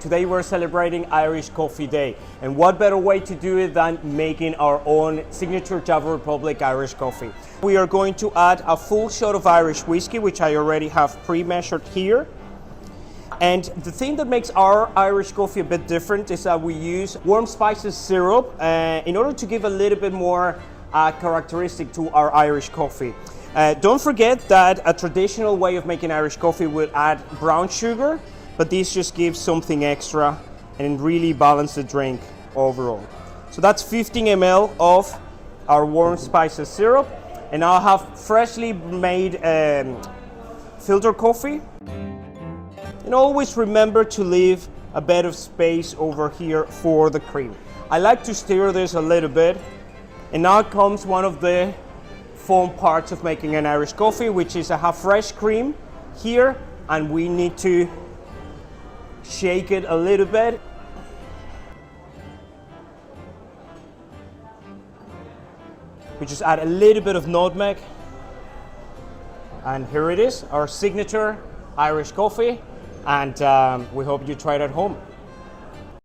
Today we're celebrating Irish Coffee Day, and what better way to do it than making our own signature Java Republic Irish coffee. We are going to add a full shot of Irish whiskey, which I already have pre-measured here. And the thing that makes our Irish coffee a bit different is that we use warm spices syrup in order to give a little bit more characteristic to our Irish coffee. Don't forget that a traditional way of making Irish coffee would add brown sugar, but this just gives something extra and really balance the drink overall. So that's 15 ml of our warm spices syrup, and I'll have freshly made filter coffee. And always remember to leave a bit of space over here for the cream. I like to stir this a little bit, and now comes one of the fun parts of making an Irish coffee, which is I have fresh cream here, and we need to shake it a little bit. We just add a little bit of nutmeg, and here it is, our signature Irish coffee, and we hope you try it at home.